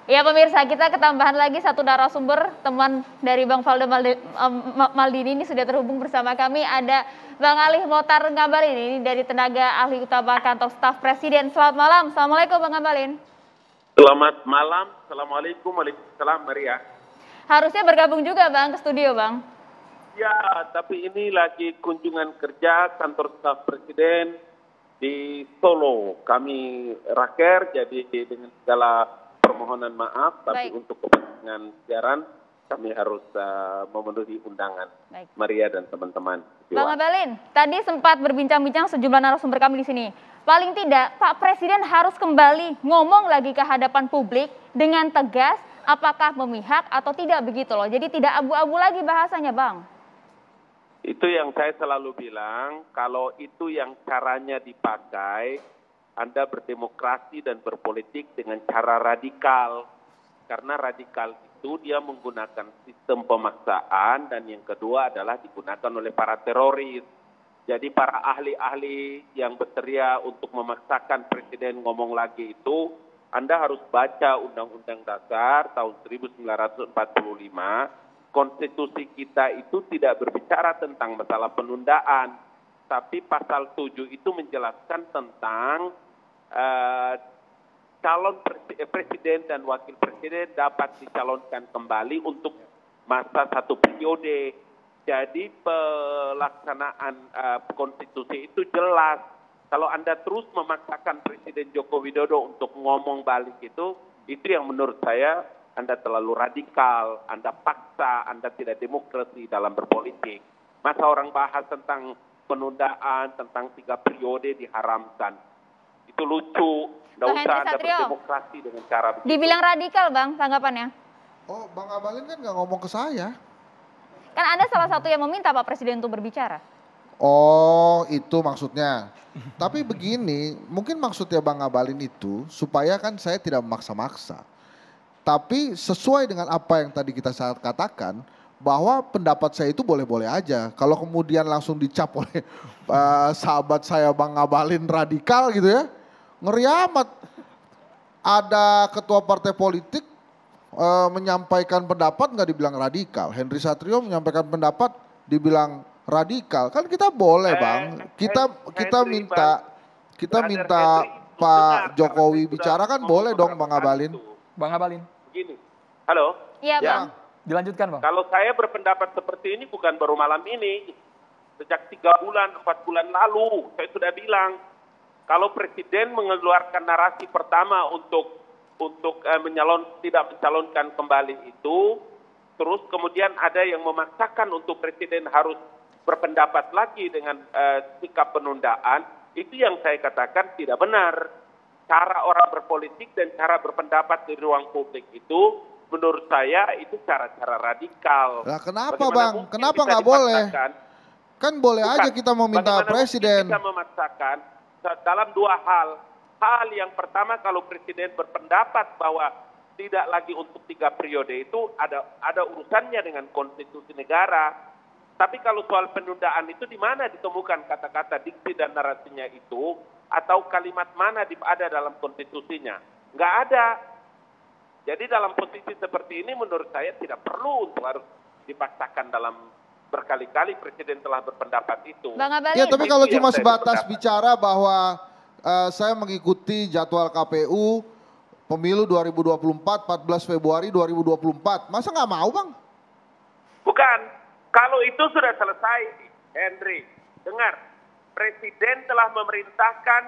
Ya pemirsa, kita ketambahan lagi satu narasumber, teman dari Bang Valdo Maldini ini sudah terhubung bersama kami. Ada Bang Ali Mohtar Ngabalin, ini dari tenaga ahli utama kantor staf presiden. Selamat malam, Assalamualaikum Bang Ngabalin. Selamat malam, Assalamualaikum, waalaikumsalam Maria. Harusnya bergabung juga Bang ke studio Bang. Ya, tapi ini lagi kunjungan kerja kantor staf presiden di Solo. Kami raker, jadi dengan segala permohonan maaf, tapi Baik. untuk kepentingan siaran kami harus memenuhi undangan. Baik. Maria dan teman-teman. Bang Ngabalin, tadi sempat berbincang-bincang sejumlah narasumber kami di sini. Paling tidak, Pak Presiden harus kembali ngomong lagi ke hadapan publik dengan tegas, apakah memihak atau tidak begitu loh. Jadi tidak abu-abu lagi bahasanya, Bang. Itu yang saya selalu bilang, kalau itu yang caranya dipakai, Anda berdemokrasi dan berpolitik dengan cara radikal. Karena radikal itu dia menggunakan sistem pemaksaan dan yang kedua adalah digunakan oleh para teroris. Jadi para ahli-ahli yang berseria untuk memaksakan presiden ngomong lagi itu, Anda harus baca Undang-Undang Dasar tahun 1945, konstitusi kita itu tidak berbicara tentang masalah penundaan, tapi pasal 7 itu menjelaskan tentang calon presiden dan wakil presiden dapat dicalonkan kembali untuk masa 1 periode. Jadi pelaksanaan konstitusi itu jelas. Kalau Anda terus memaksakan Presiden Joko Widodo untuk ngomong balik itu yang menurut saya Anda terlalu radikal, Anda paksa, Anda tidak demokrasi dalam berpolitik. Masa orang bahas tentang penundaan, tentang 3 periode diharamkan. Itu lucu, nggak usah Anda berdemokrasi dengan cara begitu. Dibilang radikal Bang, tanggapannya? Oh, Bang Ngabalin kan nggak ngomong ke saya. Kan Anda salah satu yang meminta Pak Presiden untuk berbicara. Oh, itu maksudnya. Tapi begini, mungkin maksudnya Bang Ngabalin itu supaya kan saya tidak memaksa-maksa. Tapi sesuai dengan apa yang tadi kita katakan, bahwa pendapat saya itu boleh-boleh aja. Kalau kemudian langsung dicap oleh sahabat saya Bang Ngabalin radikal gitu ya, ngeri amat. Ada ketua partai politik menyampaikan pendapat nggak dibilang radikal. Henry Satrio menyampaikan pendapat dibilang radikal. Kan kita boleh Bang, kita minta Pak Jokowi bicara kan boleh dong Bang Ngabalin. Bang Ngabalin. Begini, halo? Iya Bang. Dilanjutkan Bang. Kalau saya berpendapat seperti ini bukan baru malam ini. Sejak 3 bulan, 4 bulan lalu saya sudah bilang. Kalau Presiden mengeluarkan narasi pertama untuk tidak mencalonkan kembali itu, terus kemudian ada yang memaksakan untuk Presiden harus berpendapat lagi dengan sikap penundaan, itu yang saya katakan tidak benar. Cara orang berpolitik dan cara berpendapat di ruang publik itu menurut saya itu cara-cara radikal. Lah kenapa Bang? Kenapa nggak boleh? Kan boleh aja kita meminta Presiden. Bisa memaksakan dalam 2 hal. Hal yang pertama kalau Presiden berpendapat bahwa tidak lagi untuk 3 periode itu ada urusannya dengan konstitusi negara. Tapi kalau soal penundaan itu di mana ditemukan kata-kata diksi dan narasinya itu atau kalimat mana ada dalam konstitusinya? Nggak ada. Jadi dalam posisi seperti ini menurut saya tidak perlu untuk harus dipaksakan dalam berkali-kali Presiden telah berpendapat itu. Bang Ngabalin. Ya tapi kalau cuma sebatas bicara bahwa saya mengikuti jadwal KPU pemilu 2024 14 Februari 2024, masa nggak mau Bang? Bukan, kalau itu sudah selesai Henry, dengar, Presiden telah memerintahkan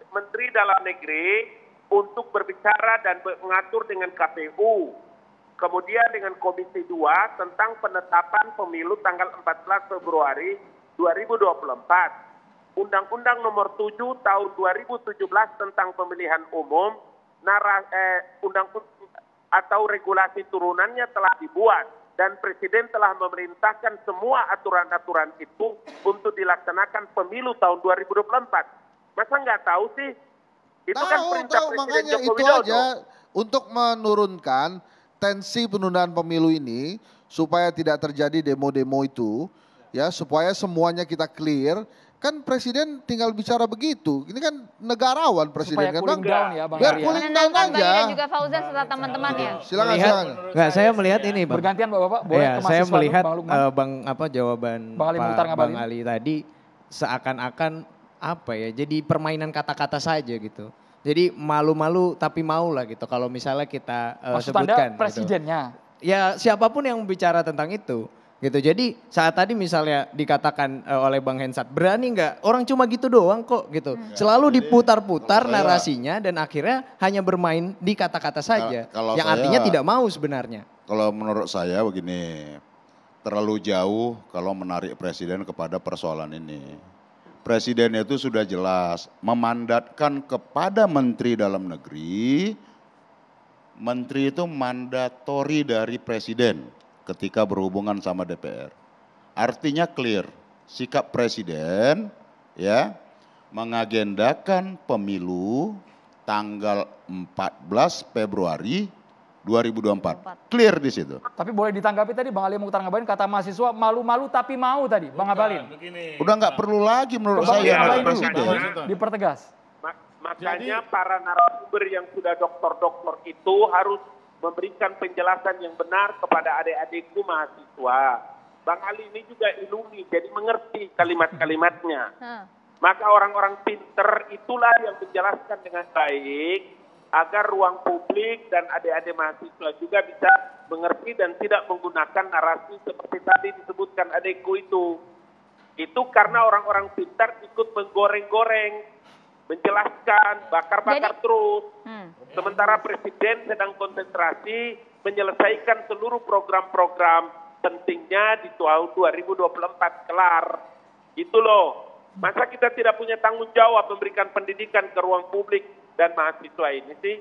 Menteri Dalam Negeri untuk berbicara dan mengatur dengan KPU. Kemudian dengan Komisi 2 tentang penetapan pemilu tanggal 14 Februari 2024. Undang-Undang nomor 7 tahun 2017 tentang pemilihan umum, atau regulasi turunannya telah dibuat. Dan Presiden telah memerintahkan semua aturan-aturan itu untuk dilaksanakan pemilu tahun 2024. Masa nggak tahu sih? Itu kan perintah Presiden makanya Joko itu Widodo. aja untuk menurunkan tensi penundaan pemilu ini supaya tidak terjadi demo-demo itu, ya supaya semuanya kita clear Kan presiden tinggal bicara begitu. Ini kan negarawan presiden Supaya kan cooling Bang. down ya Bang Biar Ari ya. cooling down Menenangkan Bang aja. Ida juga Fauzan serta teman-temannya. Silakan, Melihat- silakan. Nggak, saya melihat ini Bang. Bergantian Bapak-Bapak, boleh Iya, ke saya mahasiswa melihat dulu, Bang Lukman. jawaban Bang Ali Mukhtar Pak Ngabalin. Bang Ali tadi seakan-akan apa ya, jadi permainan kata-kata saja gitu. Jadi malu-malu tapi mau lah gitu kalau misalnya kita Maksud sebutkan. Anda presidennya? Gitu. Ya siapapun yang bicara tentang itu. Gitu. Jadi saat tadi misalnya dikatakan oleh Bang Hensat, berani nggak? Orang cuma gitu doang kok gitu. Selalu diputar-putar narasinya dan akhirnya hanya bermain di kata-kata saja. Kalau yang saya- artinya tidak mau sebenarnya. Kalau menurut saya begini, terlalu jauh kalau menarik presiden kepada persoalan ini. Presiden itu sudah jelas memandatkan kepada Menteri Dalam Negeri, Menteri itu mandatori dari presiden ketika berhubungan sama DPR. Artinya clear, sikap presiden ya mengagendakan pemilu tanggal 14 Februari 2024. Clear di situ. Tapi boleh ditanggapi tadi Bang Ali Mukhtar Ngabalin, kata mahasiswa malu-malu tapi mau tadi Bang Ngabalin. Udah nggak perlu lagi menurut Bang saya Ngabalin ada dulu, presiden. dipertegas. Makanya para narasumber yang sudah doktor-doktor itu harus memberikan penjelasan yang benar kepada adik-adikku mahasiswa. Bang Ali ini juga iluni, jadi mengerti kalimat-kalimatnya. Maka orang-orang pinter itulah yang menjelaskan dengan baik agar ruang publik dan adik-adik mahasiswa juga bisa mengerti dan tidak menggunakan narasi seperti tadi disebutkan adikku itu. Itu karena orang-orang pintar ikut menggoreng-goreng, menjelaskan, bakar-bakar terus. Sementara presiden sedang konsentrasi menyelesaikan seluruh program-program pentingnya di tahun 2024 kelar. Itu loh. Masa kita tidak punya tanggung jawab memberikan pendidikan ke ruang publik dan mahasiswa ini sih?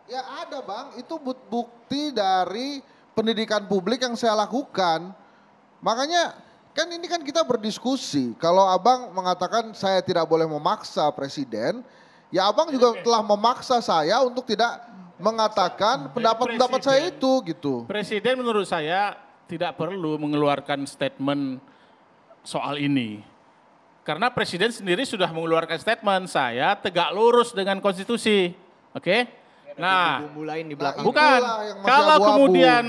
Ya ada Bang, itu bukti dari pendidikan publik yang saya lakukan. Makanya kan ini kan kita berdiskusi. Kalau Abang mengatakan saya tidak boleh memaksa presiden, ya Abang juga telah memaksa saya untuk tidak mengatakan pendapat-pendapat saya itu gitu. Presiden menurut saya tidak perlu mengeluarkan statement soal ini. Karena presiden sendiri sudah mengeluarkan statement, saya tegak lurus dengan konstitusi. Oke? Nah, Bumbu-bumbu lain di belakang. bukan. itulah yang masih Kalau abu-abu. kemudian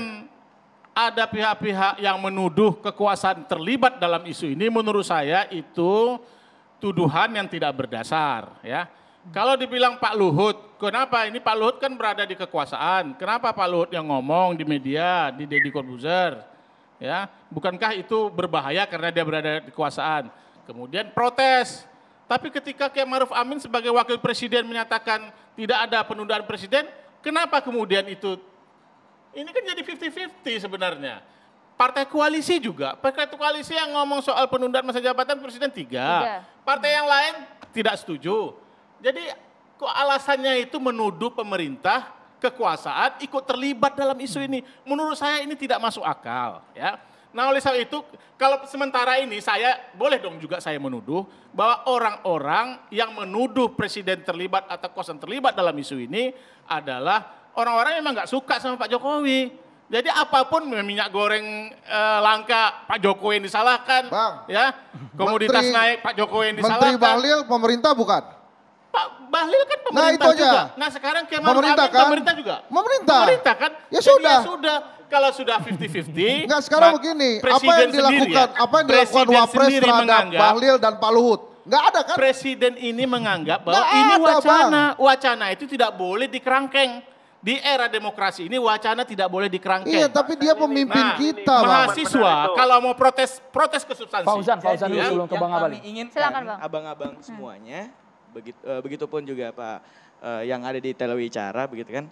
ada pihak-pihak yang menuduh kekuasaan terlibat dalam isu ini, menurut saya itu tuduhan yang tidak berdasar. Ya. Kalau dibilang Pak Luhut, kenapa ini Pak Luhut kan berada di kekuasaan? Kenapa Pak Luhut yang ngomong di media, di Deddy Corbuzier? Ya, bukankah itu berbahaya karena dia berada di kekuasaan? Kemudian protes. Tapi ketika Kiai Maruf Amin sebagai wakil presiden menyatakan tidak ada penundaan presiden, kenapa kemudian itu? Ini kan jadi 50-50 sebenarnya. Partai koalisi juga, partai koalisi yang ngomong soal penundaan masa jabatan presiden 3. Partai yang lain tidak setuju. Jadi kok alasannya itu menuduh pemerintah kekuasaan ikut terlibat dalam isu ini. Menurut saya ini tidak masuk akal. Ya. Nah oleh sebab itu kalau sementara ini saya boleh dong juga saya menuduh bahwa orang-orang yang menuduh presiden terlibat atau kuasa terlibat dalam isu ini adalah orang-orang yang memang nggak suka sama Pak Jokowi. Jadi apapun minyak goreng langka Pak Jokowi yang disalahkan, Bang, ya komoditas Menteri- naik Pak Jokowi yang disalahkan. Menteri Bahlil pemerintah bukan? Pak Bahlil kan Nah, pemerintah itu aja. juga. Nah sekarang Kiai Maruf Pemerintah Amin kan? pemerintah juga. Pemerintah. Pemerintah kan? Ya Jadi sudah. ya sudah. Kalau sudah 50-50. Enggak, sekarang begini, apa yang dilakukan Wapres terhadap Bahlil dan Pak Luhut? Enggak ada kan? Presiden ini menganggap bahwa Nggak ini ada, wacana. Wacana itu tidak boleh dikerangkeng. Di era demokrasi ini wacana tidak boleh dikerangkeng. Iya, tapi dia pemimpin Nah, kita, Bang. mahasiswa kalau mau protes ke substansi. Fauzan dulu Jadi, sebelum ke Bang Ngabalin. Inginkan Silakan, Bang. abang-abang semuanya, begitupun juga Pak yang ada di telewicara begitu kan,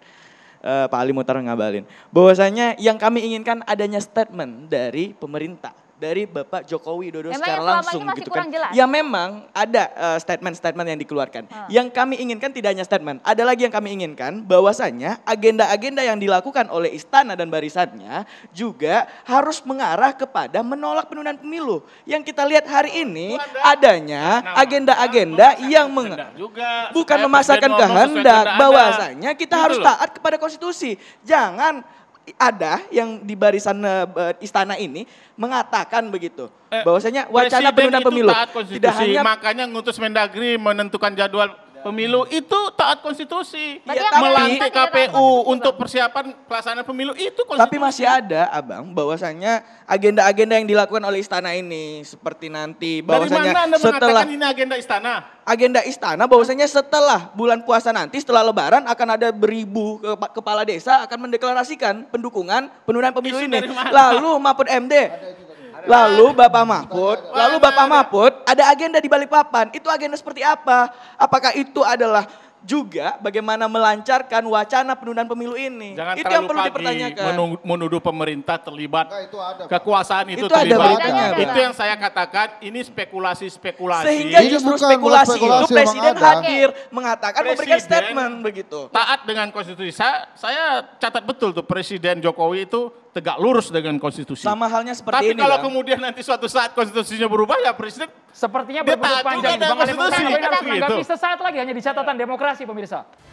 Pak Ali Mukhtar Ngabalin. Bahwasanya yang kami inginkan adanya statement dari pemerintah, dari Bapak Joko Widodo Memang secara yang selama langsung ini masih gitu kurang kan. jelas? Ya memang ada statement-statement yang dikeluarkan. Yang kami inginkan tidak hanya statement, ada lagi yang kami inginkan bahwasanya agenda-agenda yang dilakukan oleh istana dan barisannya juga harus mengarah kepada menolak penundaan pemilu. Yang kita lihat hari ini adanya agenda-agenda yang juga, bukan supaya memasakkan presiden ngomong sesuai kehendak kehendak bahwasanya kita Gitu harus loh. taat kepada konstitusi. Jangan ada yang di barisan istana ini mengatakan begitu. Bahwasanya wacana penundaan pemilu. Taat konstitusi, Tidak hanya makanya ngutus Mendagri menentukan jadwal pemilu itu taat konstitusi. Berarti Ya, yang Melantik tidak taat KPU konstitusi, untuk Bang. persiapan pelaksanaan pemilu itu konstitusi. tapi masih ada, Abang, bahwasanya agenda-agenda yang dilakukan oleh istana ini seperti nanti Dari bahwasanya mana Anda setelah mengatakan ini agenda istana? agenda istana bahwasanya setelah bulan puasa nanti setelah lebaran akan ada beribu kepala desa akan mendeklarasikan pendukungan penundaan pemilu Isu ini. dari mana? Lalu Mahfud MD, lalu Bapak Mahfud, ada agenda di Balikpapan. Itu agenda seperti apa? Apakah itu adalah juga bagaimana melancarkan wacana penundaan pemilu ini? Jangan Itu yang terlalu perlu pagi dipertanyakan. menuduh pemerintah terlibat, Enggak, itu ada, Pak. kekuasaan itu Itu ada terlibat. beritanya, Pak. Itu yang saya katakan, ini spekulasi-spekulasi. Sehingga Ini justru bukan spekulasi itu spekulasi, presiden Bang Ada. hadir mengatakan memberikan Presiden statement begitu. Taat dengan konstitusi. Saya catat betul tuh Presiden Jokowi itu tegak lurus dengan konstitusi. Sama halnya seperti Tapi ini, kalau Bang. kemudian nanti suatu saat konstitusinya berubah ya Presiden Sepertinya Dia berbuntut taat panjang. juga dengan Bang Ali Mukhtar konstitusi. Ngabalin harus Gitu. menanggapi sesaat lagi hanya di catatan demokrasi pemirsa.